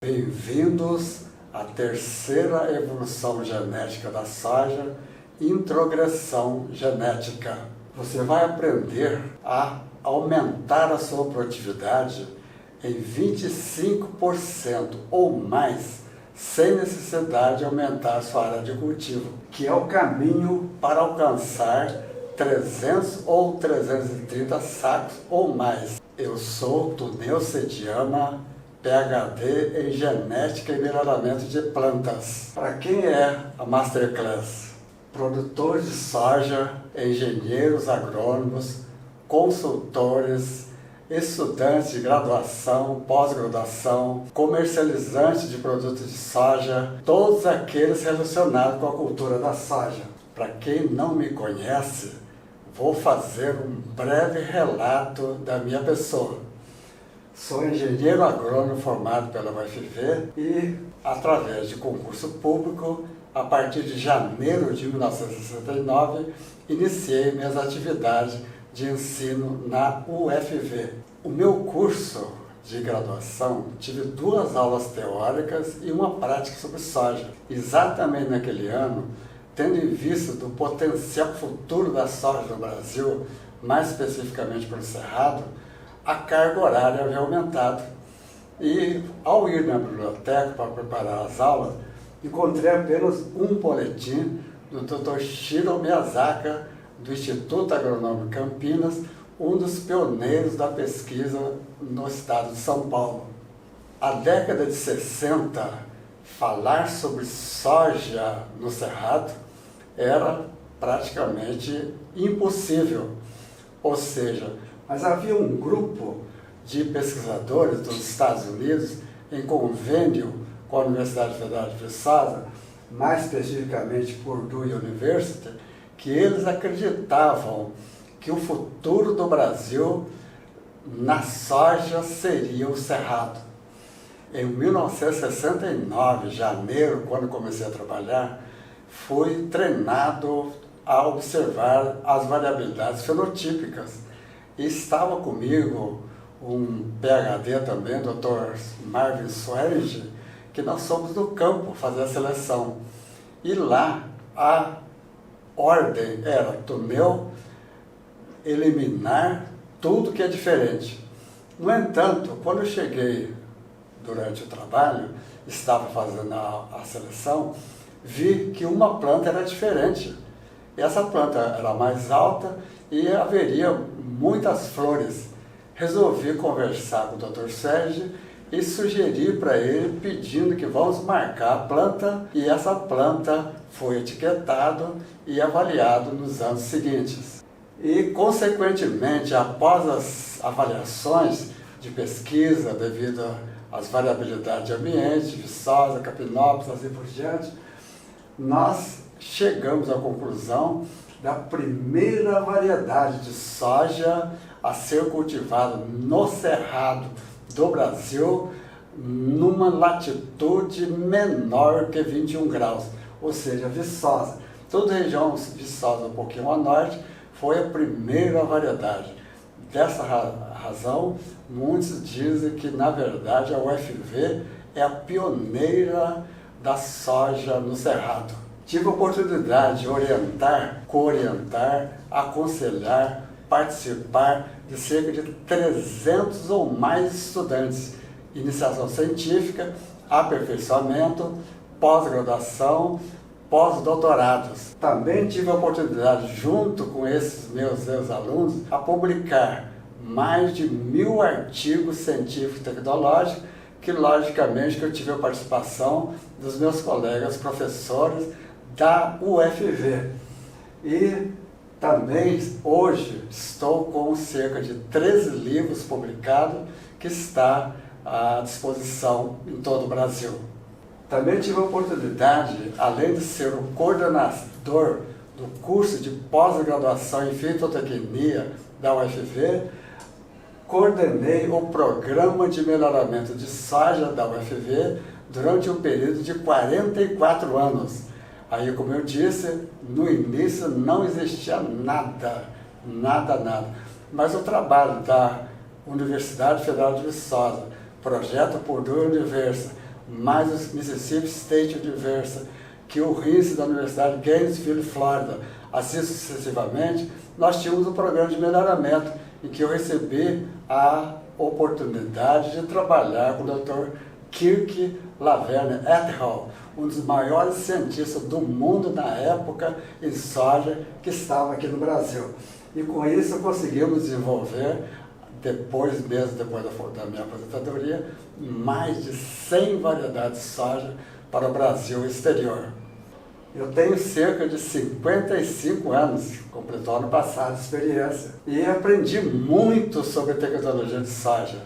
Bem-vindos à terceira evolução genética da soja, introgressão genética. Você vai aprender a aumentar a sua produtividade em 25% ou mais, sem necessidade de aumentar a sua área de cultivo, que é o caminho para alcançar 300 ou 330 sacos ou mais. Eu sou Tuneu Sediama, PhD em Genética e Melhoramento de Plantas. Para quem é a Masterclass? Produtores de soja, engenheiros agrônomos, consultores, estudantes de graduação, pós-graduação, comercializantes de produtos de soja, todos aqueles relacionados com a cultura da soja. Para quem não me conhece, vou fazer um breve relato da minha pessoa. Sou engenheiro agrônomo formado pela UFV e, através de concurso público, a partir de janeiro de 1969, iniciei minhas atividades de ensino na UFV. O meu curso de graduação tive 2 aulas teóricas e uma prática sobre soja. Exatamente naquele ano, tendo em vista do potencial futuro da soja no Brasil, mais especificamente pelo Cerrado, a carga horária havia aumentado. E, ao ir na biblioteca para preparar as aulas, encontrei apenas um boletim do Dr. Shiro Miyazaki, do Instituto Agronômico Campinas, um dos pioneiros da pesquisa no estado de São Paulo. A década de 60, falar sobre soja no Cerrado era praticamente impossível. Ou seja, mas havia um grupo de pesquisadores dos Estados Unidos, em convênio com a Universidade Federal de Viçosa, mais especificamente Purdue University, que eles acreditavam que o futuro do Brasil na soja seria o Cerrado. Em 1969, janeiro, quando comecei a trabalhar, fui treinado a observar as variabilidades fenotípicas. E estava comigo um PhD também, Dr. Marvin Swearingen, que nós fomos no campo fazer a seleção. E lá a ordem era Tuneu eliminar tudo que é diferente. No entanto, quando eu cheguei durante o trabalho, estava fazendo a seleção, vi que uma planta era diferente. Essa planta era mais alta e haveria muitas flores. Resolvi conversar com o Dr. Sérgio e sugeri para ele pedindo que vamos marcar a planta, e essa planta foi etiquetada e avaliada nos anos seguintes. E, consequentemente, após as avaliações de pesquisa, devido às variabilidades de ambiente, Viçosa, Capinópolis, assim por diante, nós chegamos à conclusão da primeira variedade de soja a ser cultivada no Cerrado do Brasil, numa latitude menor que 21 graus, ou seja, Viçosa. Toda a região Viçosa, um pouquinho a norte, foi a primeira variedade. Dessa razão, muitos dizem que, na verdade, a UFV é a pioneira da soja no Cerrado. Tive a oportunidade de orientar, co-orientar, aconselhar, participar de cerca de 300 ou mais estudantes, iniciação científica, aperfeiçoamento, pós-graduação, pós-doutorados. Também tive a oportunidade, junto com esses meus alunos, a publicar mais de 1000 artigos científicos e tecnológicos, que logicamente que eu tive a participação dos meus colegas professores da UFV. E também hoje estou com cerca de 13 livros publicados que está à disposição em todo o Brasil. Também tive a oportunidade, além de ser o coordenador do curso de pós-graduação em fitotecnia da UFV, coordenei o programa de melhoramento de soja da UFV durante um período de 44 anos. Aí, como eu disse, no início não existia nada. Mas o trabalho da Universidade Federal de Viçosa, projeto Purdue University, mais o Mississippi State University, que o RINC da Universidade de Gainesville, Flórida, assim sucessivamente, nós tínhamos um programa de melhoramento em que eu recebi a oportunidade de trabalhar com o Dr. Kirk Laverne et al., um dos maiores cientistas do mundo na época em soja, que estava aqui no Brasil. E com isso conseguimos desenvolver, depois da minha aposentadoria, mais de 100 variedades de soja para o Brasil exterior. Eu tenho cerca de 55 anos, completou ano passado, de experiência, e aprendi muito sobre tecnologia de soja.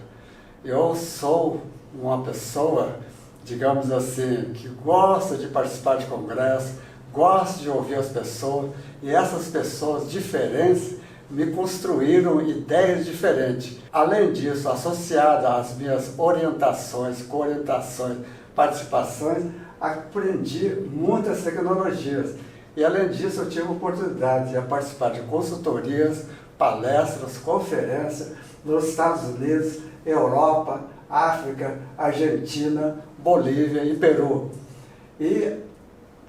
Eu sou uma pessoa, digamos assim, que gosta de participar de congresso, gosta de ouvir as pessoas, e essas pessoas diferentes me construíram ideias diferentes. Além disso, associada às minhas orientações, coorientações, participações, aprendi muitas tecnologias. E além disso, eu tive a oportunidade de participar de consultorias, palestras, conferências nos Estados Unidos, Europa, África, Argentina, Bolívia e Peru. E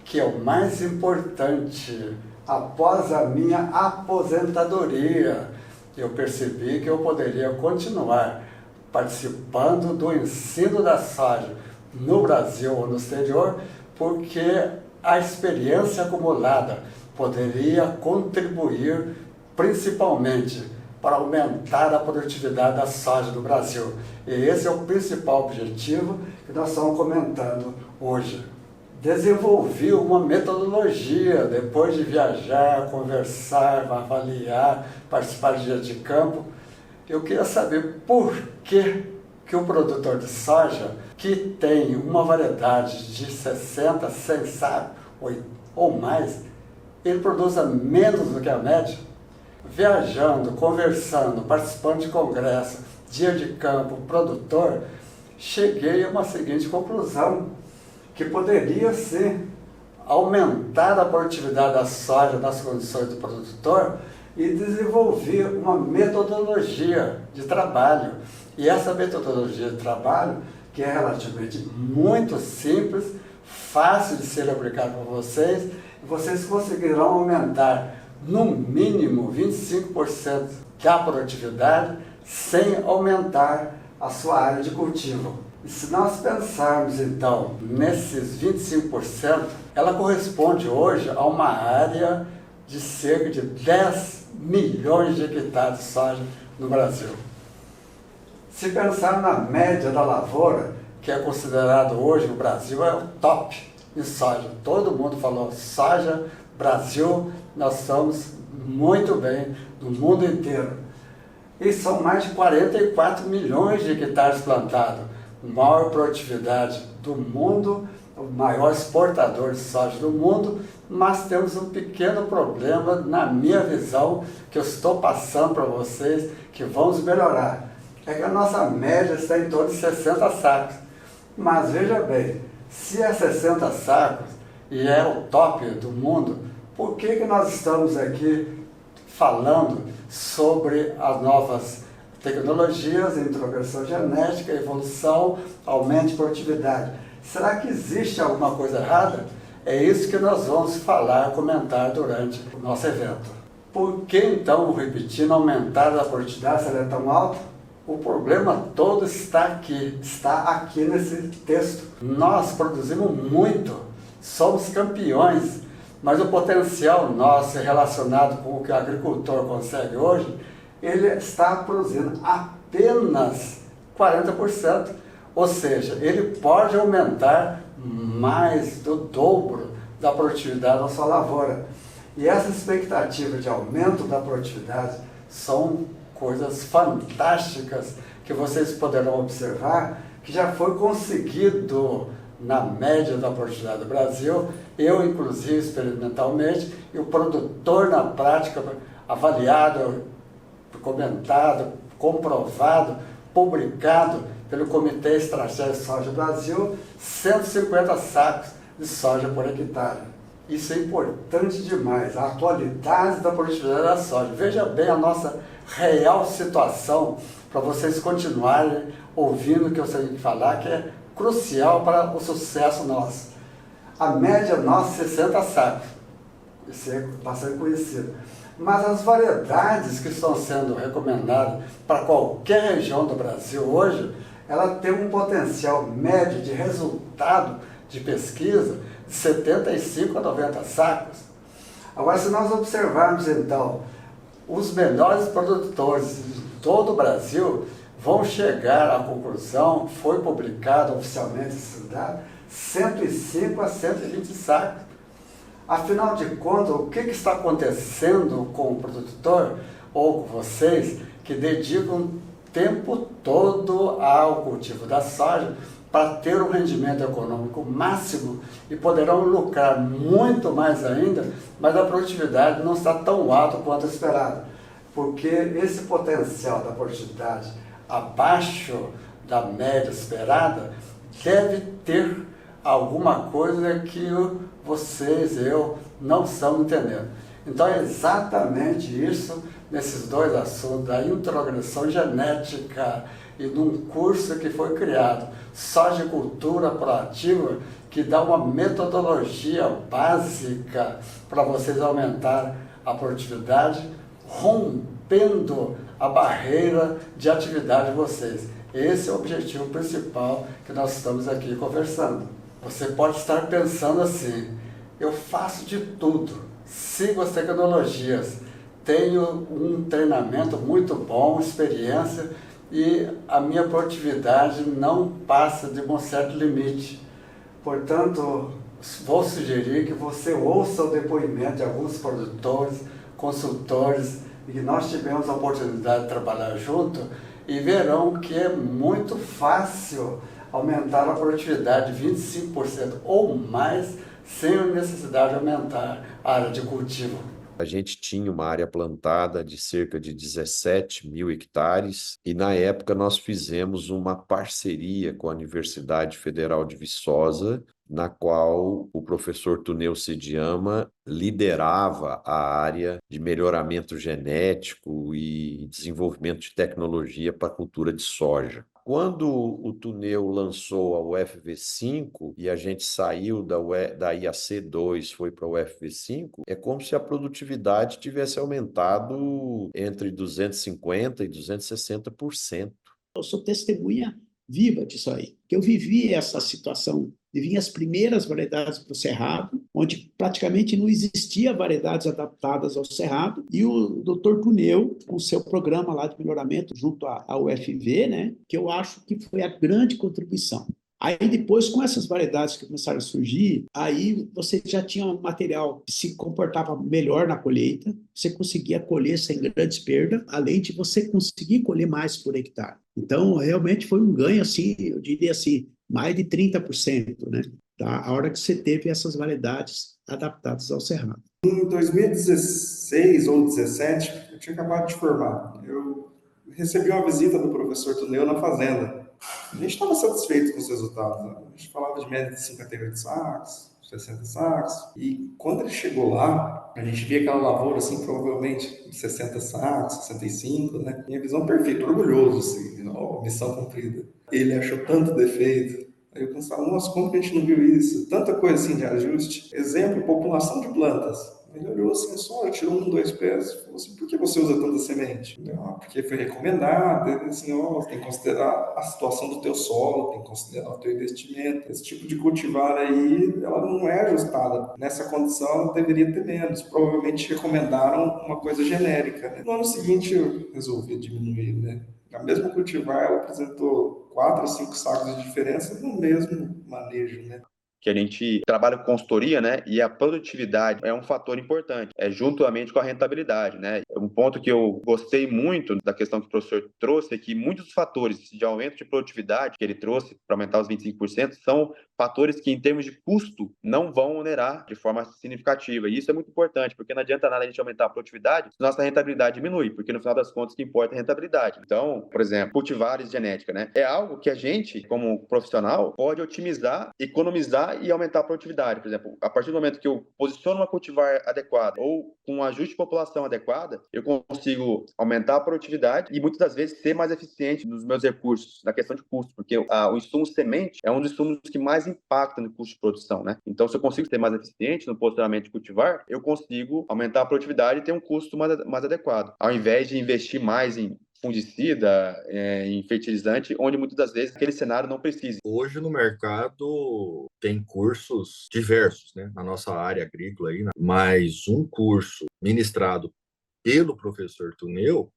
que é o mais importante, após a minha aposentadoria, eu percebi que eu poderia continuar participando do ensino da soja no Brasil ou no exterior, porque a experiência acumulada poderia contribuir principalmente para aumentar a produtividade da soja do Brasil. E esse é o principal objetivo que nós estamos comentando hoje. Desenvolvi uma metodologia, depois de viajar, conversar, avaliar, participar de dia de campo. Eu queria saber por que o produtor de soja, que tem uma variedade de 60, 100 sacos ou mais, ele produza menos do que a média. Viajando, conversando, participando de congresso, dia de campo, produtor, cheguei a uma seguinte conclusão, que poderia sim aumentar a produtividade da soja nas condições do produtor e desenvolver uma metodologia de trabalho. E essa metodologia de trabalho, que é relativamente muito simples, fácil de ser aplicada por vocês, vocês conseguirão aumentar no mínimo 25% da produtividade sem aumentar a sua área de cultivo. E se nós pensarmos então nesses 25%, ela corresponde hoje a uma área de cerca de 10 milhões de hectares de soja no Brasil. Se pensar na média da lavoura, que é considerado hoje no Brasil é o top em soja. Todo mundo falou soja, Brasil, nós estamos muito bem no mundo inteiro. E são mais de 44 milhões de hectares plantados. Maior produtividade do mundo, o maior exportador de soja do mundo, mas temos um pequeno problema na minha visão, que eu estou passando para vocês, que vamos melhorar. É que a nossa média está em torno de 60 sacos. Mas veja bem, se é 60 sacos e é o top do mundo, por que nós estamos aqui falando sobre as novas tecnologias, introgressão genética, evolução, aumento de produtividade? Será que existe alguma coisa errada? É isso que nós vamos falar, comentar durante o nosso evento. Por que então, repetindo, aumentar a produtividade se ela é tão alta? O problema todo está aqui nesse texto. Nós produzimos muito, somos campeões, mas o potencial nosso relacionado com o que o agricultor consegue hoje, ele está produzindo apenas 40%. Ou seja, ele pode aumentar mais do dobro da produtividade da sua lavoura. E essa expectativa de aumento da produtividade são coisas fantásticas que vocês poderão observar, que já foi conseguido na média da produtividade do Brasil, eu inclusive experimentalmente, e o produtor na prática, avaliado, comentado, comprovado, publicado, pelo Comitê Estratégico de Soja Brasil, 150 sacos de soja por hectare. Isso é importante demais, a atualidade da produtividade da soja. Veja bem a nossa real situação, para vocês continuarem ouvindo o que eu tenho que falar, que é crucial para o sucesso nosso. A média nossa é 60 sacos, isso é bastante conhecido. Mas as variedades que estão sendo recomendadas para qualquer região do Brasil hoje, ela tem um potencial médio de resultado de pesquisa de 75 a 90 sacos. Agora, se nós observarmos então, os melhores produtores de todo o Brasil vão chegar à conclusão, foi publicado oficialmente esse dado, 105 a 120 sacos. Afinal de contas, o que está acontecendo com o produtor ou com vocês que dedicam o tempo todo ao cultivo da soja para ter um rendimento econômico máximo e poderão lucrar muito mais ainda, mas a produtividade não está tão alta quanto esperado, porque esse potencial da produtividade abaixo da média esperada deve ter alguma coisa que vocês e eu não estamos entendendo. Então é exatamente isso nesses dois assuntos, da introgressão genética e num curso que foi criado, Sojicultura Proativa, que dá uma metodologia básica para vocês aumentar a produtividade, rompendo a barreira de atividade de vocês. Esse é o objetivo principal que nós estamos aqui conversando. Você pode estar pensando assim, eu faço de tudo, sigo as tecnologias, tenho um treinamento muito bom, experiência, e a minha produtividade não passa de um certo limite. Portanto, vou sugerir que você ouça o depoimento de alguns produtores, consultores, e que nós tivemos a oportunidade de trabalhar junto, e verão que é muito fácil aumentar a produtividade de 25% ou mais, sem a necessidade de aumentar a área de cultivo. A gente tinha uma área plantada de cerca de 17 mil hectares e, na época, nós fizemos uma parceria com a Universidade Federal de Viçosa, na qual o professor Tuneu Sediama liderava a área de melhoramento genético e desenvolvimento de tecnologia para a cultura de soja. Quando o Tuneu lançou a UFV5 e a gente saiu da IAC2, foi para a UFV5, é como se a produtividade tivesse aumentado entre 250% e 260%. Eu sou testemunha viva disso aí, que eu vivi essa situação de vir as primeiras variedades para o Cerrado, onde praticamente não existia variedades adaptadas ao Cerrado, e o Dr. Tuneu, com o seu programa lá de melhoramento junto à UFV, né, que eu acho que foi a grande contribuição. Aí depois, com essas variedades que começaram a surgir, aí você já tinha um material que se comportava melhor na colheita, você conseguia colher sem grandes perdas, além de você conseguir colher mais por hectare. Então, realmente foi um ganho, assim, eu diria assim, mais de 30%, né? Tá? A hora que você teve essas variedades adaptadas ao Cerrado. Em 2016 ou 2017, eu tinha acabado de formar. Eu recebi uma visita do professor Tuneu na fazenda. A gente estava satisfeito com os resultados. Né? A gente falava de média de 58 sacos, 60 sacos. E quando ele chegou lá, a gente via aquela lavoura, assim, provavelmente de 60 sacos, 65, né? Minha visão perfeita, orgulhoso, assim, ó, missão cumprida. Ele achou tanto defeito. Aí eu pensava, nossa, como que a gente não viu isso? Tanta coisa assim de ajuste. Exemplo, população de plantas. Ele olhou assim, só tirou 1, 2 pés, falou assim, por que você usa tanta semente? Não, porque foi recomendado, assim, ó, tem que considerar a situação do teu solo, tem que considerar o teu investimento. Esse tipo de cultivar aí, ela não é ajustada. Nessa condição, ela deveria ter menos. Provavelmente recomendaram uma coisa genérica, né? No ano seguinte, eu resolvi diminuir, né? A mesma cultivar, ela apresentou 4 ou 5 sacos de diferença no mesmo manejo, né? Que a gente trabalha com consultoria, né? E a produtividade é um fator importante, juntamente com a rentabilidade, né? Um ponto que eu gostei muito da questão que o professor trouxe é que muitos dos fatores de aumento de produtividade que ele trouxe para aumentar os 25% são fatores que, em termos de custo, não vão onerar de forma significativa. E isso é muito importante, porque não adianta nada a gente aumentar a produtividade se nossa rentabilidade diminui, porque no final das contas o que importa é a rentabilidade. Então, por exemplo, cultivares genética, né? É algo que a gente, como profissional, pode otimizar, economizar e aumentar a produtividade. Por exemplo, a partir do momento que eu posiciono uma cultivar adequada ou com um ajuste de população adequada, eu consigo aumentar a produtividade e muitas das vezes ser mais eficiente nos meus recursos, na questão de custo, porque o insumo semente é um dos insumos que mais impacta no custo de produção, né? Então, se eu consigo ser mais eficiente no posicionamento de cultivar, eu consigo aumentar a produtividade e ter um custo mais adequado, ao invés de investir mais em fungicida, em fertilizante, onde muitas das vezes aquele cenário não precisa. Hoje no mercado tem cursos diversos, né, na nossa área agrícola aí, mas um curso ministrado pelo professor Tuneu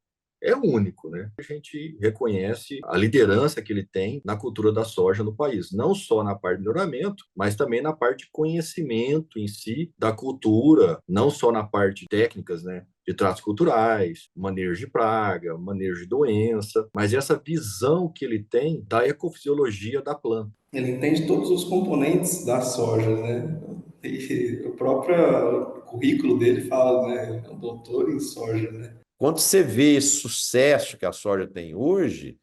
é único, né? A gente reconhece a liderança que ele tem na cultura da soja no país, não só na parte de melhoramento, mas também na parte de conhecimento em si da cultura, não só na parte de técnicas, né? De tratos culturais, manejo de praga, manejo de doença, mas essa visão que ele tem da ecofisiologia da planta. Ele entende todos os componentes da soja, né? E o próprio currículo dele fala, né? É um doutor em soja, né? Quando você vê esse sucesso que a soja tem hoje,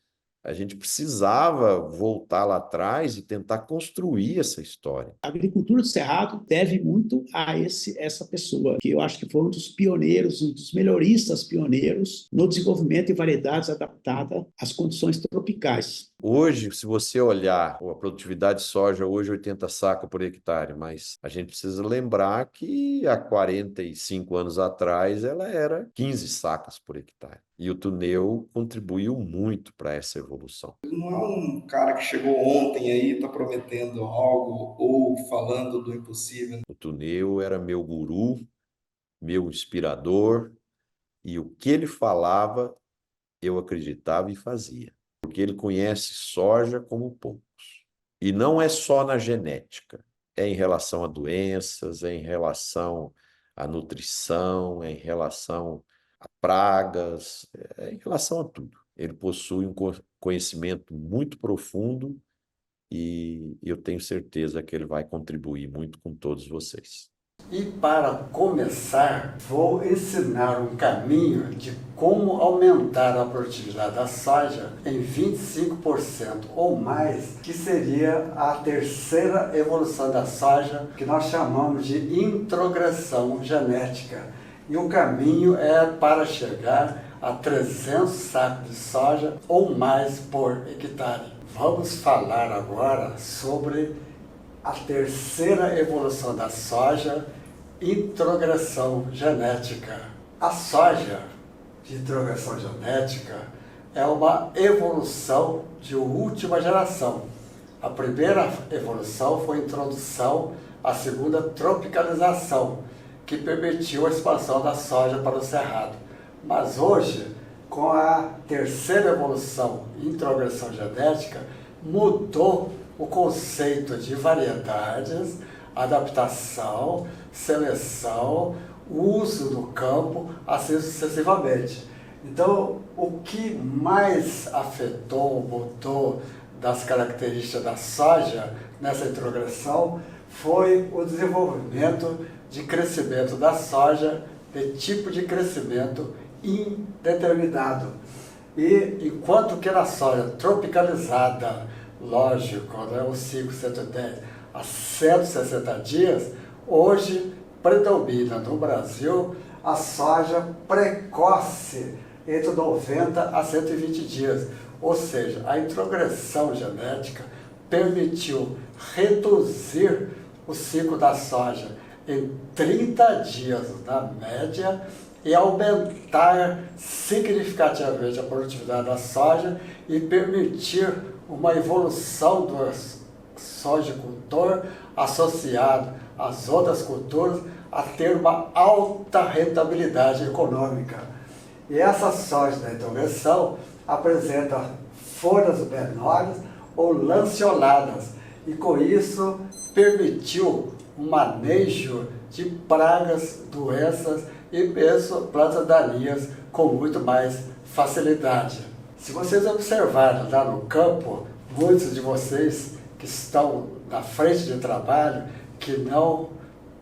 a gente precisava voltar lá atrás e tentar construir essa história. A agricultura do Cerrado deve muito a essa pessoa, que eu acho que foi um dos pioneiros, um dos melhoristas pioneiros no desenvolvimento de variedades adaptadas às condições tropicais. Hoje, se você olhar a produtividade de soja, hoje 80 sacas por hectare, mas a gente precisa lembrar que há 45 anos atrás ela era 15 sacas por hectare. E o Tuneu contribuiu muito para essa evolução. Ele não é um cara que chegou ontem aí e está prometendo algo ou falando do impossível. O Tuneu era meu guru, meu inspirador, e o que ele falava, eu acreditava e fazia. Porque ele conhece soja como poucos. E não é só na genética, é em relação a doenças, é em relação à nutrição, é em relação a pragas, é em relação a tudo. Ele possui um conhecimento muito profundo e eu tenho certeza que ele vai contribuir muito com todos vocês. E para começar, vou ensinar um caminho de como aumentar a produtividade da soja em 25% ou mais, que seria a terceira evolução da soja, que nós chamamos de introgressão genética. E o caminho é para chegar a 300 sacos de soja ou mais por hectare. Vamos falar agora sobre a terceira evolução da soja, introgressão genética. A soja de introgressão genética é uma evolução de última geração. A primeira evolução foi a introdução, a segunda tropicalização, que permitiu a expansão da soja para o cerrado. Mas hoje, com a terceira evolução, introgressão genética, mudou o conceito de variedades, adaptação, seleção, uso no campo, assim sucessivamente. Então, o que mais afetou, mudou das características da soja nessa introgressão foi o desenvolvimento de crescimento da soja, de tipo de crescimento indeterminado. E enquanto que na soja tropicalizada, lógico, né, o ciclo 110 a 160 dias, hoje predomina no Brasil a soja precoce entre 90 a 120 dias. Ou seja, a introgressão genética permitiu reduzir o ciclo da soja em 30 dias na média e aumentar significativamente a produtividade da soja e permitir uma evolução do sojicultor associado às outras culturas a ter uma alta rentabilidade econômica. E essa soja da introgressão apresenta folhas menores ou lanceoladas e com isso permitiu o manejo de pragas, doenças e mesmo plantas daninhas com muito mais facilidade. Se vocês observarem lá no campo, muitos de vocês que estão na frente de trabalho, que não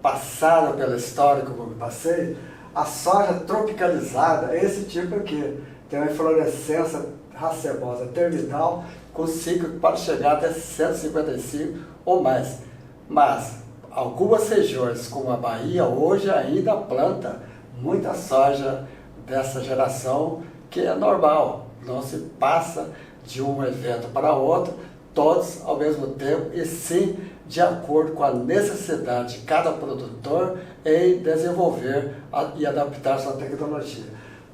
passaram pela história como eu passei, a soja tropicalizada é esse tipo aqui, tem uma inflorescência racemosa terminal com ciclo que pode chegar até 155 ou mais. Mas algumas regiões, como a Bahia, hoje ainda planta muita soja dessa geração, que é normal, não se passa de um evento para outro, todos ao mesmo tempo, e sim de acordo com a necessidade de cada produtor em desenvolver e adaptar sua tecnologia.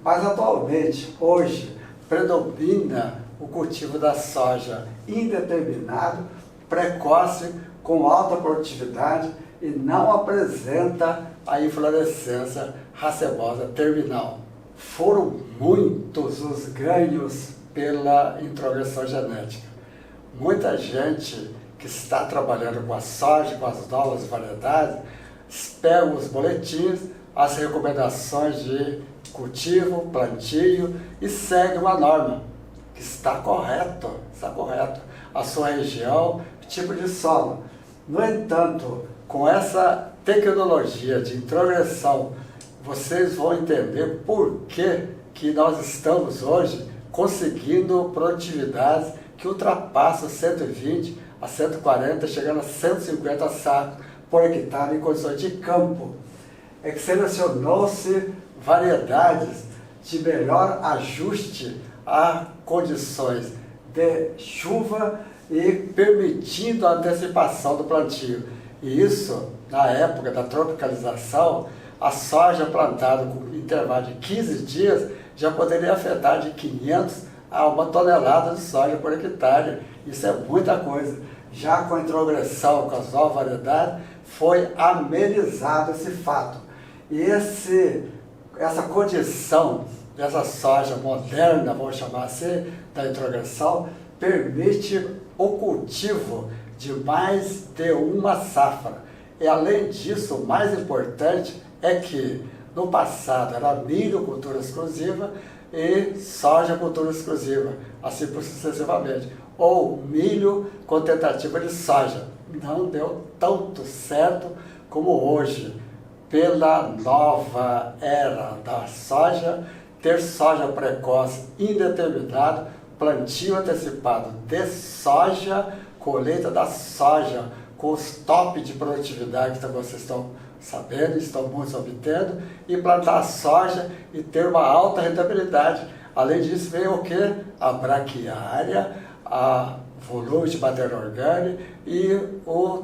Mas atualmente, hoje, predomina o cultivo da soja indeterminado, precoce, com alta produtividade e não apresenta a inflorescência racemosa terminal. Foram muitos os ganhos pela introgressão genética. Muita gente que está trabalhando com a soja, com as novas variedades, pega os boletins, as recomendações de cultivo, plantio e segue uma norma que está correto. A sua região, tipo de solo. No entanto, com essa tecnologia de introgressão, vocês vão entender por que nós estamos hoje conseguindo produtividades que ultrapassam 120 a 140, chegando a 150 sacos por hectare em condições de campo. É que selecionou-se variedades de melhor ajuste a condições de chuva e permitindo a antecipação do plantio. E isso, na época da tropicalização, a soja plantada com intervalo de 15 dias já poderia afetar de 500 a 1 tonelada de soja por hectare. Isso é muita coisa. Já com a introgressão, com as novas variedades, foi amenizado esse fato. E essa condição dessa soja moderna, vamos chamar assim, da introgressão, permite o cultivo de mais de uma safra. E além disso, o mais importante é que no passado era milho, cultura exclusiva, e soja, cultura exclusiva, assim sucessivamente. Ou milho com tentativa de soja. Não deu tanto certo como hoje, pela nova era da soja, ter soja precoce indeterminado, plantio antecipado de soja, colheita da soja com os top de produtividade que vocês estão sabendo, estão muitos obtendo, e plantar soja e ter uma alta rentabilidade. Além disso, vem o que? A braquiária, a volume de matéria orgânica e o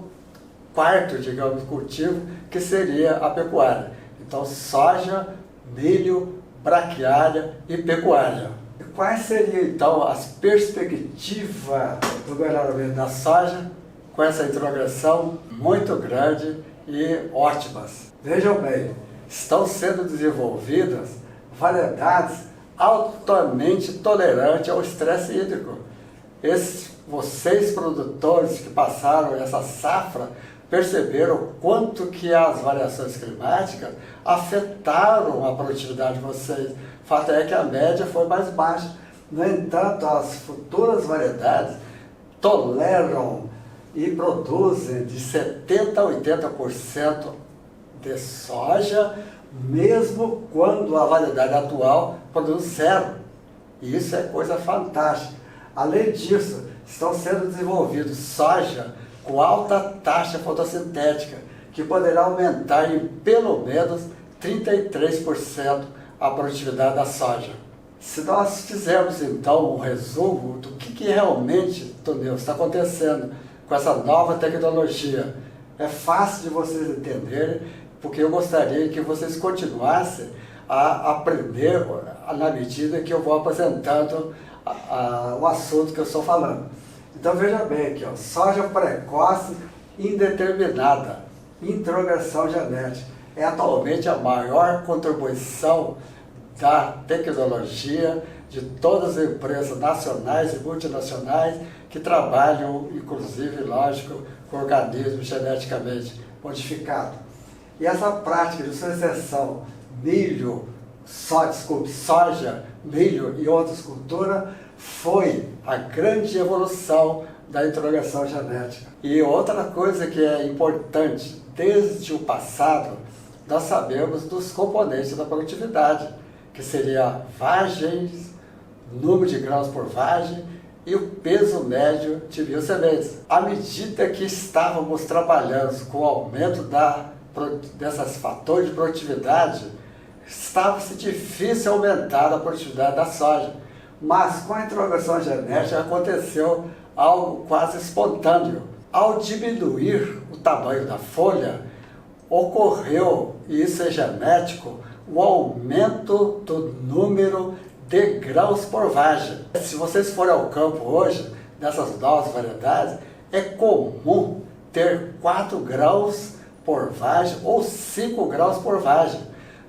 quarto, digamos, cultivo, que seria a pecuária. Então, soja, milho, braquiária e pecuária. E quais seriam, então, as perspectivas do melhoramento da soja com essa introgressão muito grande e ótimas? Vejam bem, estão sendo desenvolvidas variedades altamente tolerantes ao estresse hídrico. Vocês produtores que passaram essa safra perceberam o quanto que as variações climáticas afetaram a produtividade de vocês. O fato é que a média foi mais baixa. No entanto, as futuras variedades toleram e produzem de 70% a 80% de soja, mesmo quando a variedade atual produz zero. E isso é coisa fantástica. Além disso, estão sendo desenvolvidos soja com alta taxa fotossintética, que poderá aumentar em pelo menos 33% a produtividade da soja. Se nós fizermos então um resumo do que realmente, Toneu, está acontecendo com essa nova tecnologia, é fácil de vocês entenderem, porque eu gostaria que vocês continuassem a aprender na medida que eu vou apresentando o assunto que eu estou falando. Então veja bem aqui, ó, soja precoce indeterminada, introgressão genética, é atualmente a maior contribuição da tecnologia de todas as empresas nacionais e multinacionais que trabalham, inclusive, lógico, com organismos geneticamente modificados. E essa prática de sucessão milho, soja, milho e outras culturas, foi a grande evolução da introgressão genética. E outra coisa que é importante, desde o passado, nós sabemos dos componentes da produtividade, que seria vagens, número de grãos por vagem e o peso médio de 1000 sementes. À medida que estávamos trabalhando com o aumento desses fatores de produtividade, estava-se difícil aumentar a produtividade da soja. Mas com a introgressão genética aconteceu algo quase espontâneo. Ao diminuir o tamanho da folha, ocorreu, e isso é genético, o aumento do número de grãos por vagem. Se vocês forem ao campo hoje, nessas novas variedades, é comum ter 4 grãos por vagem ou 5 grãos por vagem.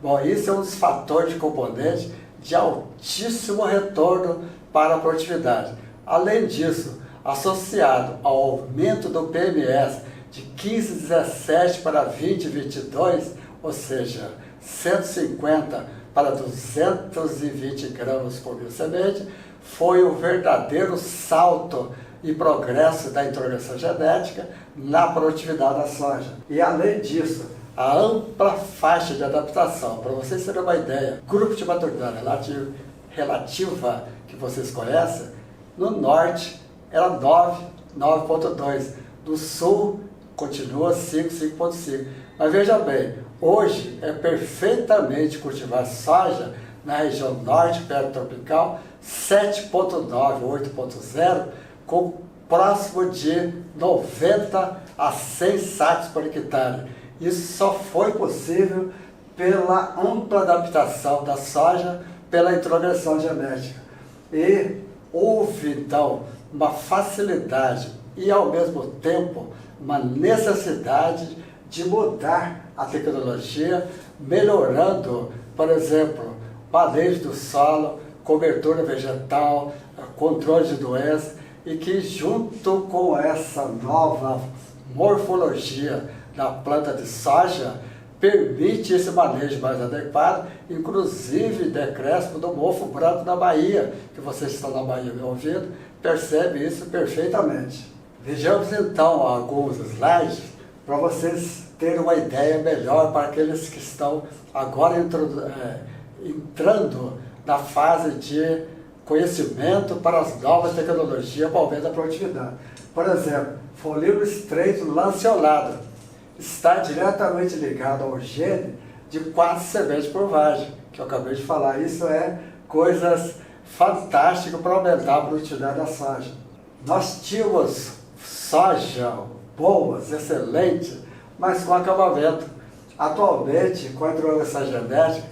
Bom, isso é um dos fatores de componente de altíssimo retorno para a produtividade. Além disso, associado ao aumento do PMS de 15,17 para 20,22, ou seja, 150 para 220 gramas por 1000 sementes, foi o verdadeiro salto e progresso da introgressão genética na produtividade da soja. E além disso, a ampla faixa de adaptação, para vocês terem uma ideia, grupo de maturidade relativa que vocês conhecem, no norte era 9,2, no sul continua 5,5. Mas veja bem, hoje é perfeitamente cultivar soja na região norte, perto tropical, 7,9, 8,0, com próximo de 90 a 100 sacos por hectare. Isso só foi possível pela ampla adaptação da soja pela introgressão genética. E houve, então, uma facilidade e, ao mesmo tempo, uma necessidade de mudar a tecnologia, melhorando, por exemplo, manejo do solo, cobertura vegetal, controle de doenças, e que, junto com essa nova morfologia da planta de soja, permite esse manejo mais adequado, inclusive decréscimo do mofo branco na Bahia, que vocês estão na Bahia me ouvindo, percebe isso perfeitamente. Vejamos então alguns slides para vocês terem uma ideia melhor para aqueles que estão agora entrando na fase de conhecimento para as novas tecnologias para o aumento da produtividade. Por exemplo, folíolo estreito lanceolado está diretamente ligado ao gene de 4 sementes por vagem, que eu acabei de falar. Isso é coisas fantásticas para aumentar a produtividade da soja. Nós tínhamos soja boas, excelentes, mas com acabamento. Atualmente, com a introgressão genética,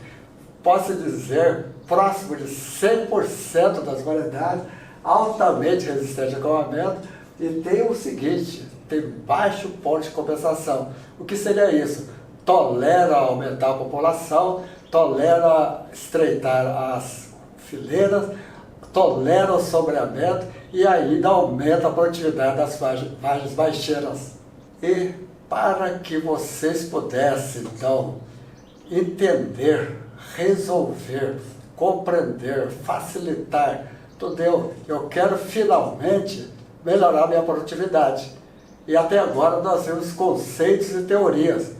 posso dizer, próximo de 100% das variedades altamente resistentes a acabamento, e tem o seguinte, tem baixo ponto de compensação. O que seria isso? Tolera aumentar a população, tolera estreitar as fileiras, tolera o sombreamento e ainda aumenta a produtividade das vagens baixeiras. E para que vocês pudessem, então, entender, resolver, compreender, facilitar tudo, eu quero finalmente melhorar a minha produtividade. E até agora nós vemos conceitos e teorias.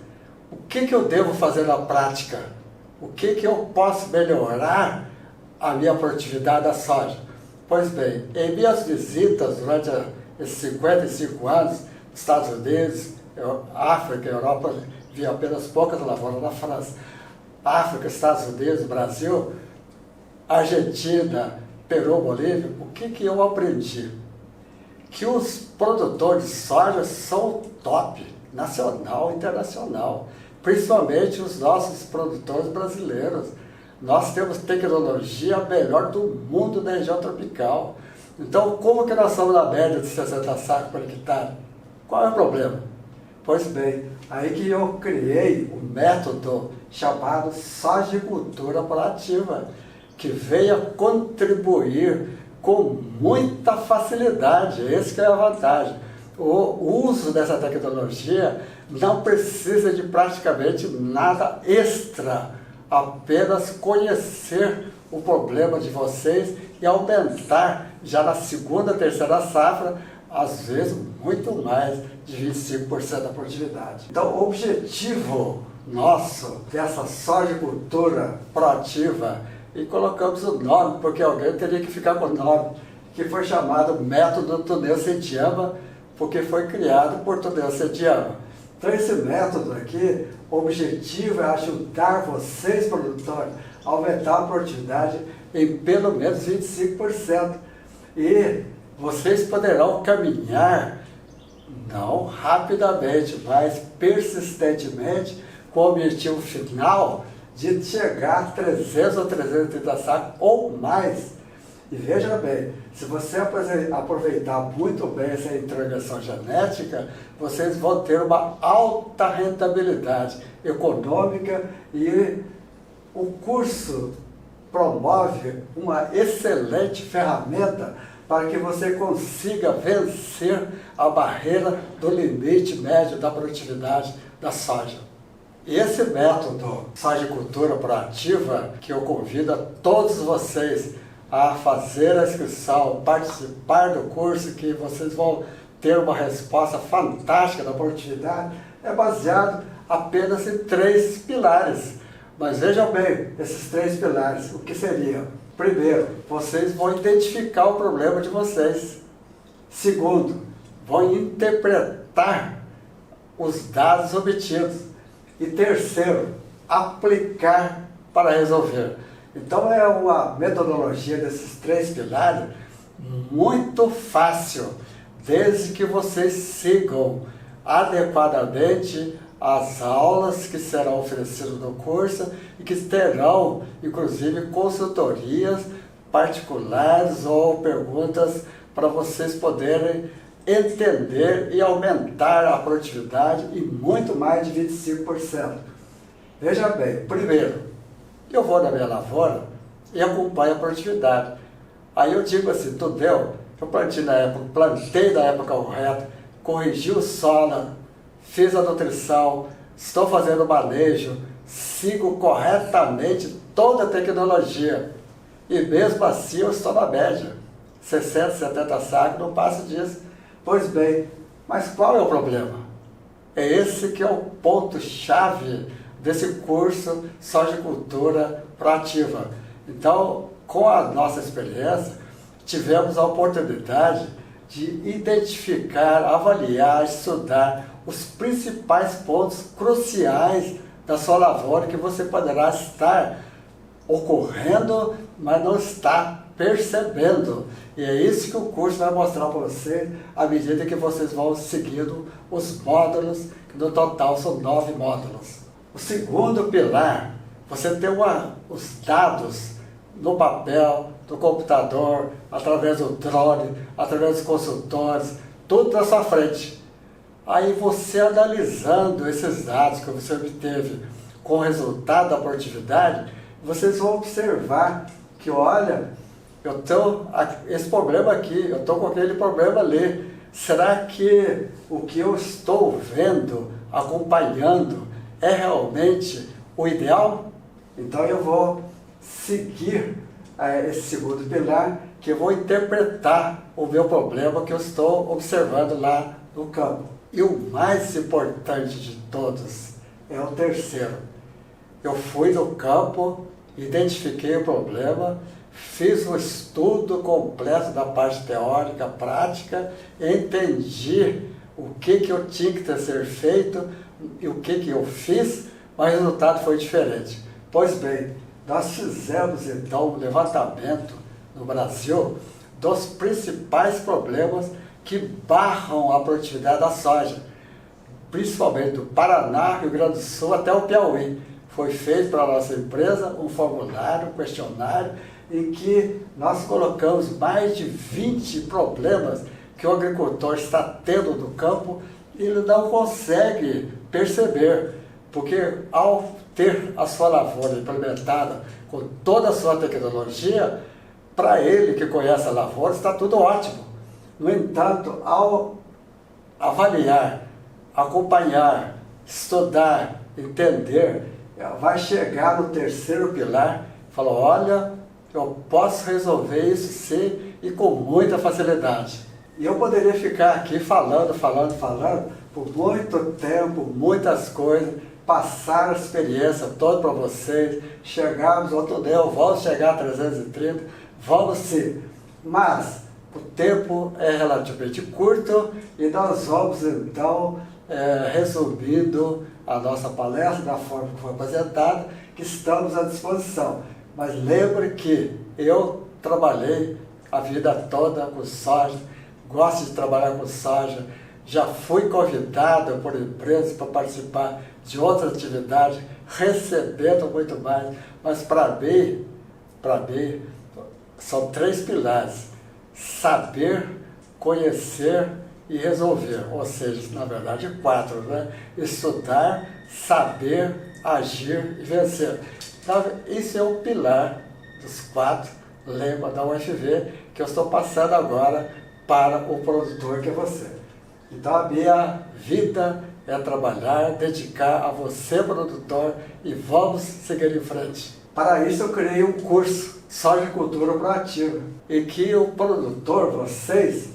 O que eu devo fazer na prática? O que eu posso melhorar a minha produtividade da soja? Pois bem, em minhas visitas durante esses 55 anos, Estados Unidos, África, Europa, vi apenas poucas lavouras na França. África, Estados Unidos, Brasil, Argentina, Peru, Bolívia, o que eu aprendi? Que os produtores de soja são top, nacional e internacional, principalmente os nossos produtores brasileiros. Nós temos tecnologia melhor do mundo na região tropical. Então, como que nós somos na média de 60 sacos por hectare? Qual é o problema? Pois bem, aí que eu criei um método chamado sojicultura palativa, que veio a contribuir com muita facilidade. Essa que é a vantagem. O uso dessa tecnologia não precisa de praticamente nada extra apenas conhecer o problema de vocês e aumentar já na segunda, terceira safra, às vezes muito mais de 25% da produtividade. Então, o objetivo nosso dessa sojicultura proativa, e colocamos o nome, porque alguém teria que ficar com o nome, que foi chamado Método Tuneu Setiamba, porque foi criado por Tuneu Setiamba. Então, esse método aqui, o objetivo é ajudar vocês, produtores, a aumentar a produtividade em pelo menos 25%. E vocês poderão caminhar, não rapidamente, mas persistentemente, com o objetivo final de chegar a 300 ou 330 sacos ou mais. E veja bem, se você aproveitar muito bem essa intervenção genética, vocês vão ter uma alta rentabilidade econômica e o curso promove uma excelente ferramenta para que você consiga vencer a barreira do limite médio da produtividade da soja. Esse método sojicultura proativa, que eu convido a todos vocês a fazer a inscrição, participar do curso, que vocês vão ter uma resposta fantástica da produtividade, é baseado apenas em 3 pilares. Mas vejam bem, esses 3 pilares, o que seriam? Primeiro, vocês vão identificar o problema de vocês. Segundo, vão interpretar os dados obtidos. E terceiro, aplicar para resolver. Então é uma metodologia desses 3 pilares muito fácil, desde que vocês sigam adequadamente as aulas que serão oferecidas no curso e que terão, inclusive, consultorias particulares ou perguntas para vocês poderem entender e aumentar a produtividade em muito mais de 25%. Veja bem, primeiro, eu vou na minha lavoura e acompanho a produtividade. Aí eu digo assim, Tuneu, eu plantei na época correta, corrigi o solo, fiz a nutrição, estou fazendo o manejo, sigo corretamente toda a tecnologia. E mesmo assim eu estou na média. 60, 70 sacos, não passo disso. Pois bem, mas qual é o problema? É esse que é o ponto-chave desse curso Sojicultura Proativa. Então, com a nossa experiência, tivemos a oportunidade de identificar, avaliar, estudar os principais pontos cruciais da sua lavoura que você poderá estar ocorrendo, mas não está percebendo. E é isso que o curso vai mostrar para vocês à medida que vocês vão seguindo os módulos, que no total são 9 módulos. O segundo pilar, você tem os dados no papel, no computador, através do drone, através dos consultores, tudo na sua frente. Aí você analisando esses dados que você obteve com o resultado da produtividade, vocês vão observar que, olha, eu tenho esse problema aqui, eu estou com aquele problema ali. Será que o que eu estou vendo, acompanhando, é realmente o ideal? Então eu vou seguir esse segundo pilar, que eu vou interpretar o meu problema que eu estou observando lá no campo. E o mais importante de todos é o terceiro. Eu fui no campo, identifiquei o problema, fiz um estudo completo da parte teórica, prática, entendi o que eu tinha que ter ser feito e o que eu fiz, mas o resultado foi diferente. Pois bem, nós fizemos então um levantamento no Brasil dos principais problemas que barram a produtividade da soja, principalmente do Paraná, Rio Grande do Sul até o Piauí. Foi feito para a nossa empresa um formulário, um questionário, em que nós colocamos mais de 20 problemas que o agricultor está tendo no campo e ele não consegue perceber, porque ao ter a sua lavoura implementada com toda a sua tecnologia, para ele que conhece a lavoura está tudo ótimo. No entanto, ao avaliar, acompanhar, estudar, entender vai chegar no terceiro pilar e falar, olha, eu posso resolver isso sim e com muita facilidade. E eu poderia ficar aqui falando por muito tempo, muitas coisas, passar a experiência toda para vocês, chegarmos ao túnel, vamos chegar a 330, vamos sim. Mas o tempo é relativamente curto e nós vamos então resumindo a nossa palestra da forma que foi apresentada, que estamos à disposição. Mas lembre que eu trabalhei a vida toda com soja, gosto de trabalhar com soja, já fui convidado por empresas para participar de outras atividades, recebendo muito mais, mas para mim, são 3 pilares: saber, conhecer e resolver, ou seja, na verdade 4, né? Estudar, saber, agir e vencer. Então, isso é o pilar dos 4 lemas da UFV que eu estou passando agora para o produtor que é você. Então a minha vida é trabalhar, dedicar a você, produtor, e vamos seguir em frente. Para isso eu criei um curso Sojicultura Proativa, e que o produtor, vocês,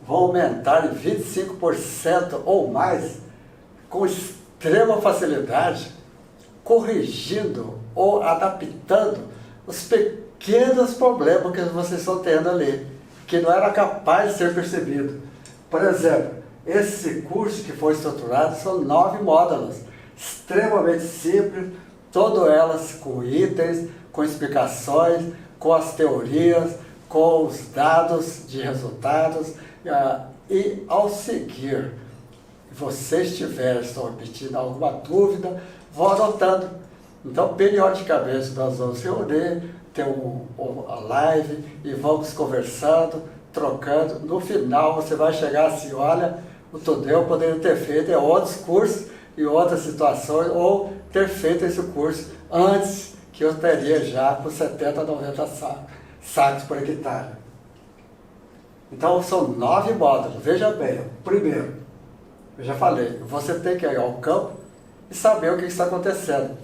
vão aumentar em 25% ou mais com extrema facilidade, corrigindo ou adaptando os pequenos problemas que vocês estão tendo ali, que não era capaz de ser percebido. Por exemplo, esse curso que foi estruturado são 9 módulos, extremamente simples, todas elas com itens, com explicações, com as teorias, com os dados de resultados, e ao seguir, vocês estão obtendo alguma dúvida, vão anotando. Então, periodicamente, nós vamos reunir, ter uma live e vamos conversando, trocando. No final, você vai chegar assim, olha, o Tadeu poderia ter feito outros cursos e outras situações, ou ter feito esse curso antes, que eu teria já com 70, 90 sacos por hectare. Então, são 9 módulos. Veja bem, primeiro, eu já falei, você tem que ir ao campo e saber o que está acontecendo.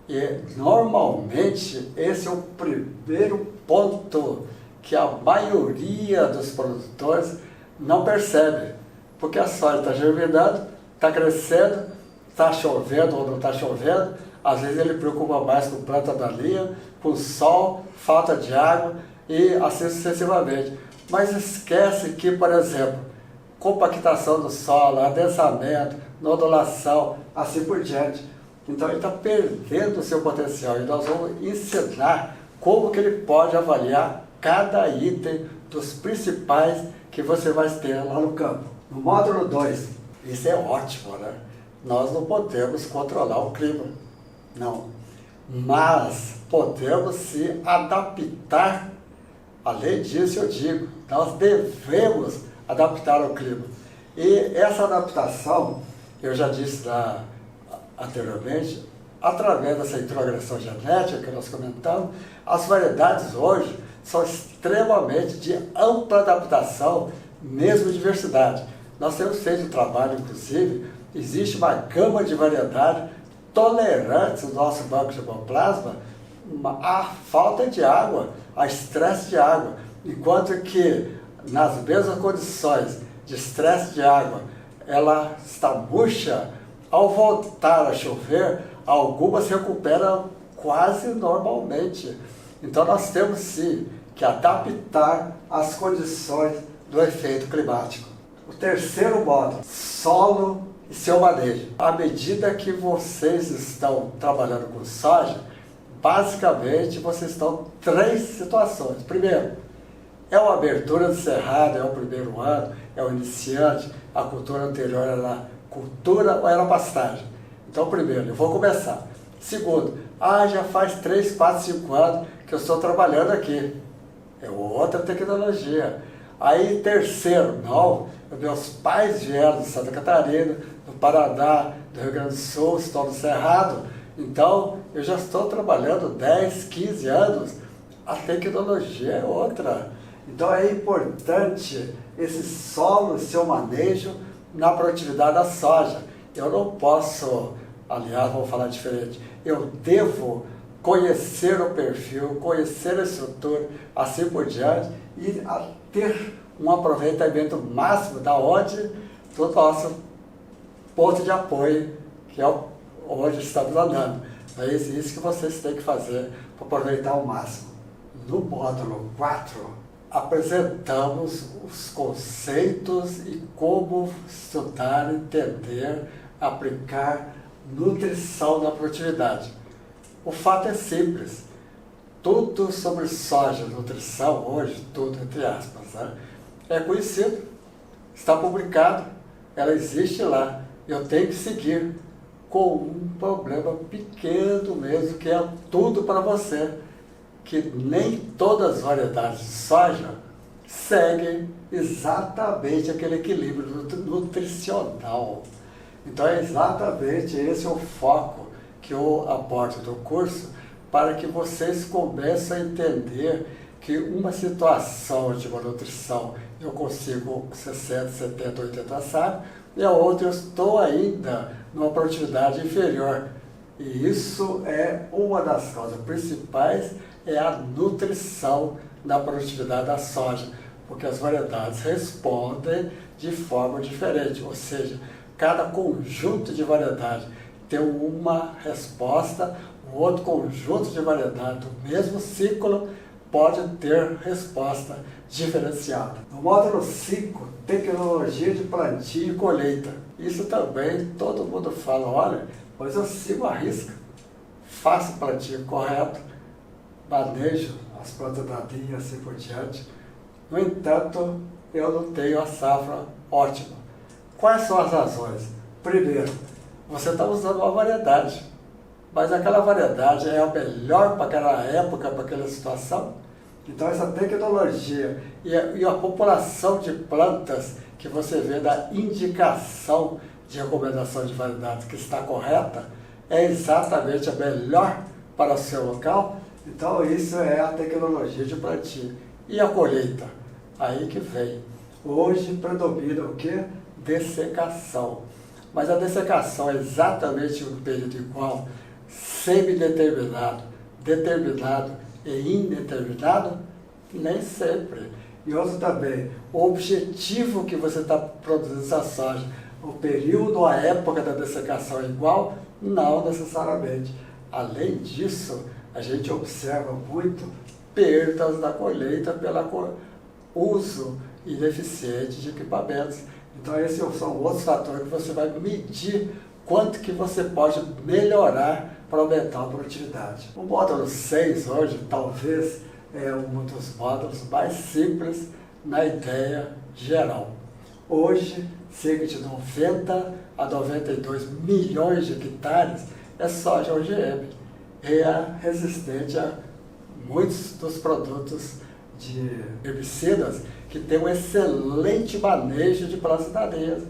E, normalmente, esse é o primeiro ponto que a maioria dos produtores não percebe. Porque a soja está germinando, está crescendo, está chovendo ou não está chovendo. Às vezes ele preocupa mais com planta daninha, com sol, falta de água e assim sucessivamente. Mas esquece que, por exemplo, compactação do solo, adensamento, nodulação, assim por diante. Então ele está perdendo o seu potencial e nós vamos ensinar como que ele pode avaliar cada item dos principais que você vai ter lá no campo. No módulo 2, isso é ótimo, né? Nós não podemos controlar o clima, não. Mas podemos se adaptar. Além disso, eu digo, nós devemos adaptar ao clima. E essa adaptação, eu já disse anteriormente, através dessa introgressão genética que nós comentamos, as variedades hoje são extremamente de ampla adaptação, mesmo diversidade. Nós temos feito um trabalho, inclusive, existe uma gama de variedades tolerantes no nosso banco de hemoplásma à falta de água, a estresse de água, enquanto que nas mesmas condições de estresse de água, ela está murcha, ao voltar a chover, algumas se recuperam quase normalmente. Então nós temos sim que adaptar as condições do efeito climático. O terceiro módulo, solo e seu manejo. À medida que vocês estão trabalhando com soja, basicamente vocês estão em 3 situações. Primeiro, é uma abertura de cerrado, é o primeiro ano, é o iniciante, a cultura anterior era cultura ou era pastagem. Então, primeiro, eu vou começar. Segundo, já faz 3, 4, 5 anos que eu estou trabalhando aqui. É outra tecnologia. Aí, terceiro, não, meus pais vieram de Santa Catarina, do Paraná, do Rio Grande do Sul, estão no Cerrado. Então, eu já estou trabalhando 10, 15 anos. A tecnologia é outra. Então, é importante esse solo e seu manejo na produtividade da soja. Eu não posso aliás, vou falar diferente, eu devo conhecer o perfil, conhecer a estrutura, assim por diante, e ter um aproveitamento máximo da onde do nosso ponto de apoio, que é onde estamos andando. É isso que vocês têm que fazer para aproveitar ao máximo. No módulo 4, apresentamos os conceitos e como estudar, entender, aplicar nutrição na produtividade. O fato é simples. Tudo sobre soja, nutrição, hoje, tudo entre aspas, né, é conhecido, está publicado, ela existe lá. Eu tenho que seguir com um problema pequeno mesmo, que é tudo para você, que nem todas as variedades de soja seguem exatamente aquele equilíbrio nutricional. Então é exatamente esse o foco que eu abordo do curso, para que vocês comecem a entender que uma situação de uma nutrição eu consigo 60, 70, 80 sacos, e a outra eu estou ainda numa produtividade inferior. E isso é uma das causas principais, é a nutrição na produtividade da soja, porque as variedades respondem de forma diferente, ou seja, cada conjunto de variedade tem uma resposta, um outro conjunto de variedades do mesmo ciclo pode ter resposta diferenciada. No módulo 5, tecnologia de plantio e colheita. Isso também todo mundo fala, olha, pois eu sigo a risca, faço o plantio correto, manejo as plantas daninhas assim por diante. No entanto, eu não tenho a safra ótima. Quais são as razões? Primeiro, você está usando uma variedade, mas aquela variedade é a melhor para aquela época, para aquela situação. Então essa tecnologia e a população de plantas que você vê da indicação de recomendação de variedades que está correta, é exatamente a melhor para o seu local. Então isso é a tecnologia de plantio. E a colheita? Aí que vem. Hoje predomina o quê? Dessecação. Mas a dessecação é exatamente um período igual, semi-determinado, determinado e indeterminado? Nem sempre. E outro também, o objetivo que você está produzindo essa soja, o período, a época da dessecação é igual? Não necessariamente. Além disso, a gente observa muito perdas da colheita pelo uso ineficiente de equipamentos. Então esses são outros fatores que você vai medir quanto que você pode melhorar para aumentar a produtividade. O módulo 6 hoje talvez é um dos módulos mais simples na ideia geral. Hoje, cerca de 90 a 92 milhões de hectares é soja OGM, e é resistente a muitos dos produtos de herbicidas que tem um excelente manejo de plantas daninhas.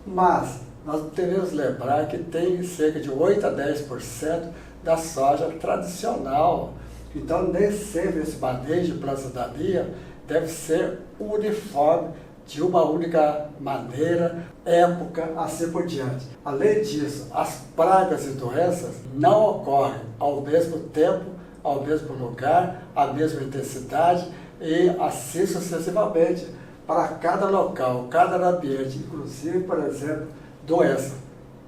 Mas nós devemos lembrar que tem cerca de 8 a 10% da soja tradicional. Então, nem sempre esse manejo de plantas daninhas deve ser uniforme, de uma única maneira, época, assim por diante. Além disso, as pragas e doenças não ocorrem ao mesmo tempo, ao mesmo lugar, à mesma intensidade e assim sucessivamente para cada local, cada ambiente, inclusive, por exemplo, doença.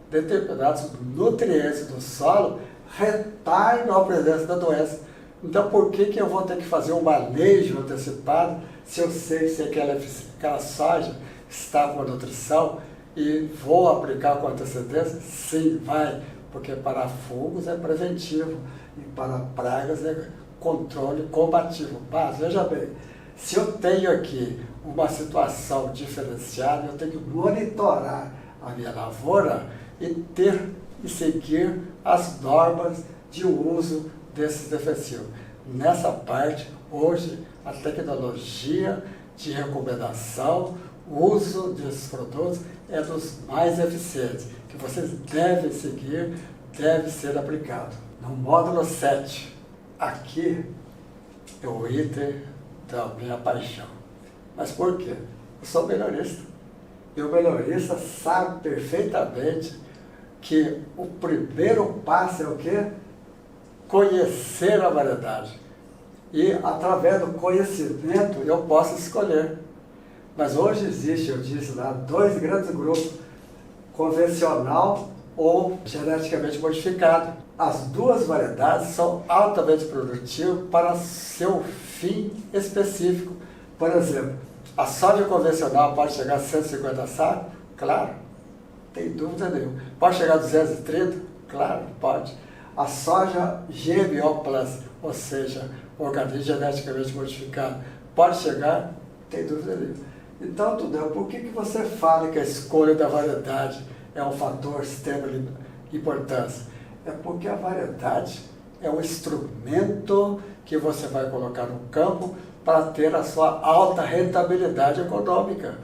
Determinados nutrientes do solo retardam a presença da doença. Então, por que eu vou ter que fazer um manejo antecipado se eu sei se aquela soja está com a nutrição e vou aplicar com antecedência? Sim, vai, porque para fungos é preventivo e para pragas é controle combativo. Mas, veja bem, se eu tenho aqui uma situação diferenciada, eu tenho que monitorar a minha lavoura e seguir as normas de uso desses defensivos. Nessa parte, hoje, a tecnologia de recomendação, o uso desses produtos é dos mais eficientes, que vocês devem seguir, deve ser aplicado. No módulo 7, aqui é o item da minha paixão. Mas por quê? Eu sou melhorista. E o melhorista sabe perfeitamente que o primeiro passo é o quê? Conhecer a variedade. E através do conhecimento eu posso escolher. Mas hoje existe, eu disse lá, 2 grandes grupos, convencional ou geneticamente modificado. As 2 variedades são altamente produtivas para seu fim específico. Por exemplo, a soja convencional pode chegar a 150 sacos? Claro, não tem dúvida nenhuma. Pode chegar a 230? Claro, pode. A soja GMO+, ou seja, organismo geneticamente modificado, pode chegar? Não tem dúvida nenhuma. Então, Tudel, por que você fala que a escolha da variedade é um fator de extrema importância? É porque a variedade é um instrumento que você vai colocar no campo para ter a sua alta rentabilidade econômica.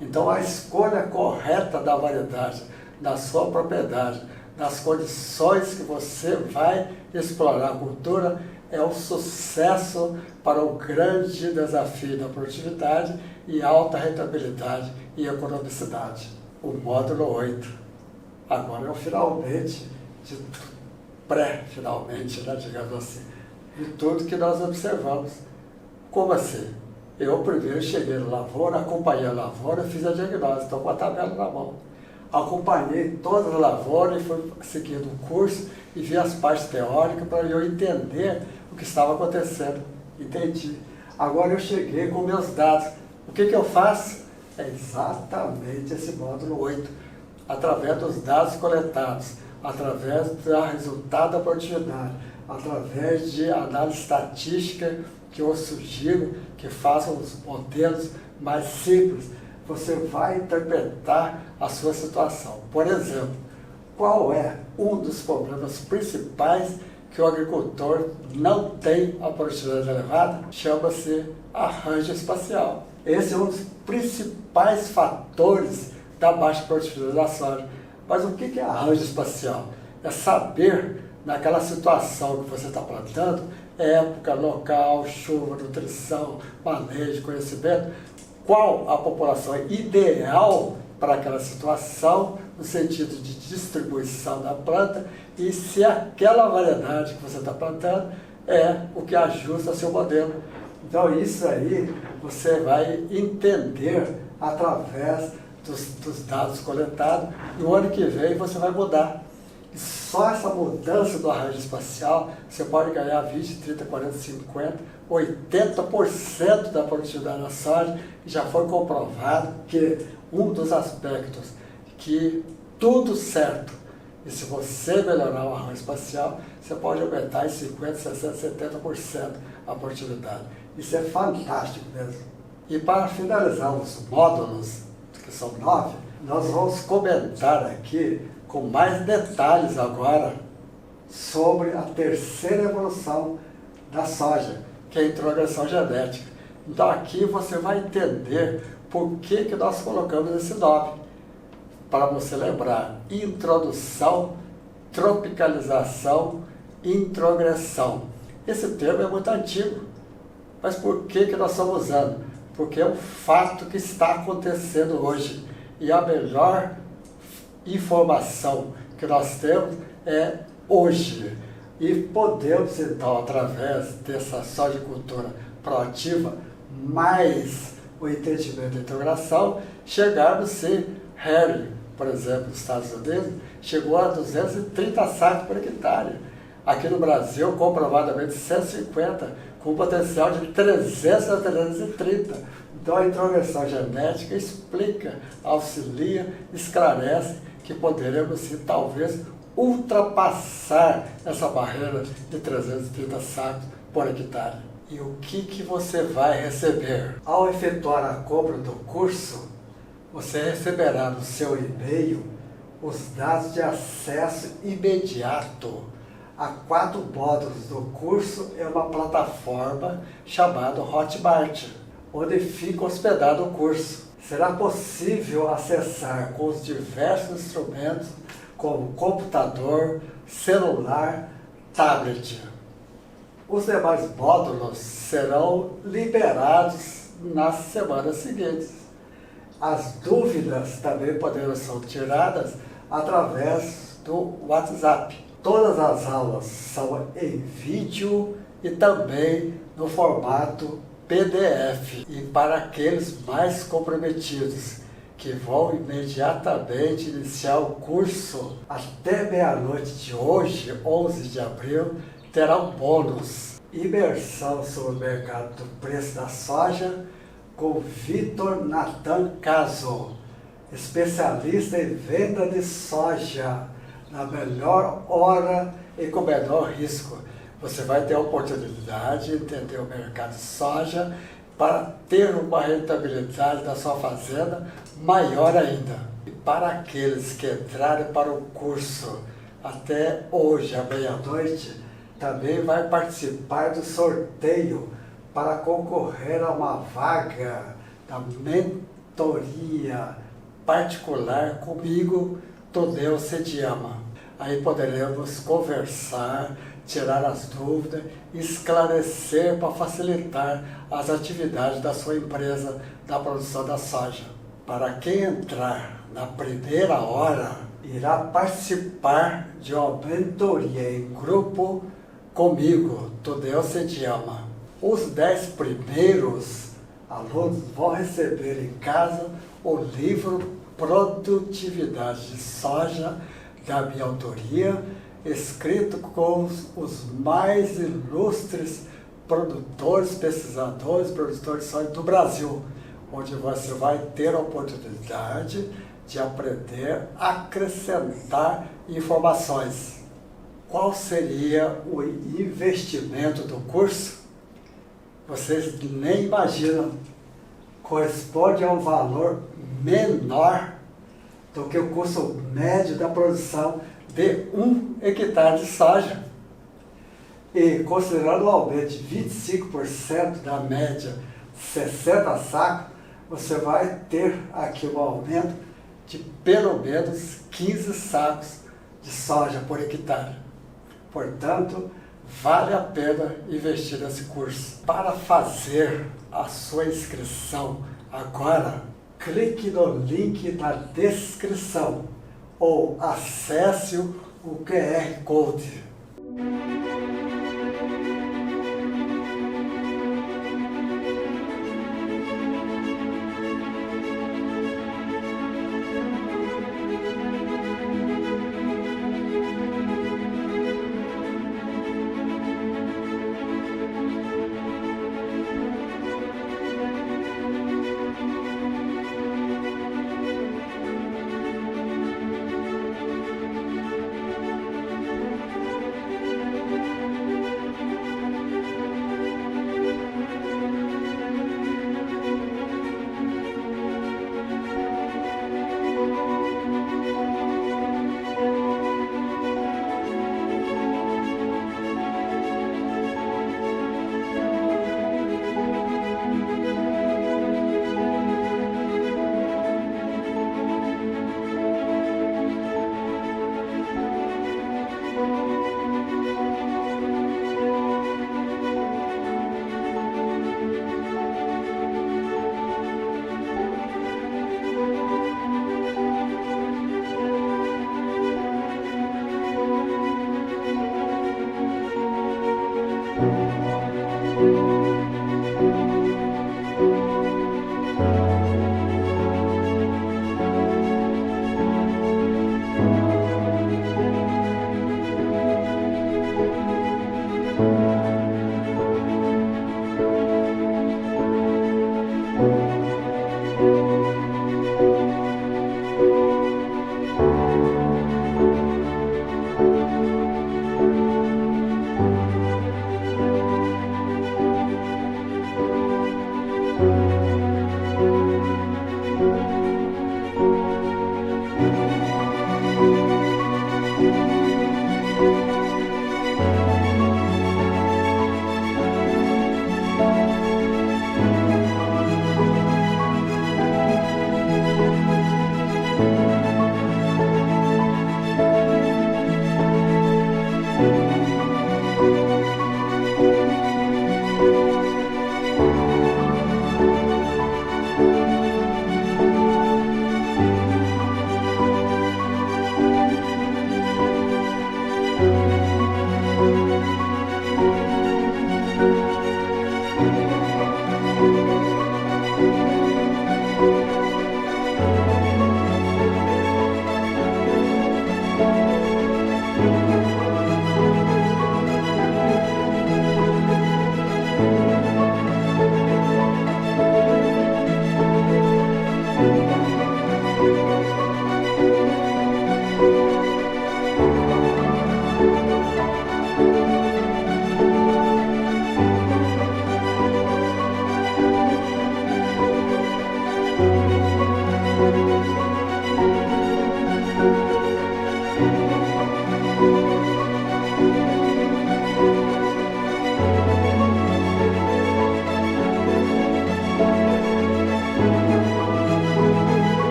Então, a escolha correta da variedade, da sua propriedade, das condições que você vai explorar a cultura, é um sucesso para o grande desafio da produtividade e alta rentabilidade e economicidade. O módulo 8. Agora é o finalmente, pré-finalmente, né, digamos assim, de tudo que nós observamos. Como assim? Eu primeiro cheguei na lavoura, acompanhei a lavoura, fiz a diagnóstico, estou com a tabela na mão. Acompanhei toda a lavoura e fui seguindo o curso e vi as partes teóricas para eu entender o que estava acontecendo. Entendi. Agora eu cheguei com meus dados. O que eu faço? É exatamente esse módulo 8. Através dos dados coletados, através do resultado da produtividade, através de análise estatística que eu sugiro que façam os modelos mais simples, você vai interpretar a sua situação. Por exemplo, qual é um dos problemas principais que o agricultor não tem a produtividade elevada? Chama-se arranjo espacial. Esse é um dos principais fatores da baixa produtividade da soja. Mas o que é arranjo espacial? É saber, naquela situação que você está plantando, época, local, chuva, nutrição, manejo, conhecimento, qual a população ideal para aquela situação, no sentido de distribuição da planta, e se aquela variedade que você está plantando é o que ajusta ao seu modelo. Então isso aí você vai entender através dos dados coletados, e o ano que vem você vai mudar. E só essa mudança do arranjo espacial, você pode ganhar 20, 30, 40, 50, 80% da produtividade da soja. Já foi comprovado que um dos aspectos que tudo certo, e se você melhorar o arranjo espacial, você pode aumentar em 50, 60, 70% a produtividade. Isso é fantástico mesmo. E para finalizar os módulos, que são 9, nós vamos comentar aqui com mais detalhes agora sobre a terceira evolução da soja, que é a introgressão genética. Então aqui você vai entender por que nós colocamos esse nome. Para você lembrar: introdução, tropicalização, introgressão. Esse termo é muito antigo, mas por que nós estamos usando? Porque é um fato que está acontecendo hoje, e a melhor informação que nós temos é hoje. E podemos, então, através dessa sojicultura proativa, mais o entendimento da integração, chegarmos a ser Harry, por exemplo, nos Estados Unidos, chegou a 230 sacos por hectare. Aqui no Brasil, comprovadamente 150, com potencial de 300 a 330. Então a introgressão genética explica, auxilia, esclarece que poderemos sim, talvez, ultrapassar essa barreira de 330 sacos por hectare. E o que você vai receber? Ao efetuar a compra do curso, você receberá no seu e-mail os dados de acesso imediato a 4 módulos do curso em uma plataforma chamada Hotmart, onde fica hospedado o curso. Será possível acessar com os diversos instrumentos, como computador, celular, tablet. Os demais módulos serão liberados nas semanas seguintes. As dúvidas também poderão ser tiradas através do WhatsApp. Todas as aulas são em vídeo e também no formato PDF. E para aqueles mais comprometidos que vão imediatamente iniciar o curso, até meia-noite de hoje, 11 de abril, terá um bônus. Imersão sobre o mercado do preço da soja com Vitor Nathan Caso, especialista em venda de soja na melhor hora e com menor risco. Você vai ter a oportunidade de entender o mercado de soja para ter uma rentabilidade da sua fazenda maior ainda. E para aqueles que entrarem para o curso até hoje, à meia-noite, também vai participar do sorteio para concorrer a uma vaga da mentoria particular comigo, Toneu Sediama. Aí poderemos conversar, tirar as dúvidas, esclarecer para facilitar as atividades da sua empresa da produção da soja. Para quem entrar na primeira hora, irá participar de uma mentoria em grupo comigo, Toneu Sediama. Os 10 primeiros alunos vão receber em casa o livro Produtividade de Soja, da minha autoria, escrito com os mais ilustres produtores, pesquisadores, produtores de soja do Brasil, onde você vai ter a oportunidade de aprender a acrescentar informações. Qual seria o investimento do curso? Vocês nem imaginam. Corresponde a um valor menor do que o custo médio da produção de 1 hectare de soja. E considerando o aumento de 25% da média, 60 sacos, você vai ter aqui um aumento de pelo menos 15 sacos de soja por hectare. Portanto, vale a pena investir nesse curso. Para fazer a sua inscrição agora, clique no link na descrição ou acesse o QR Code.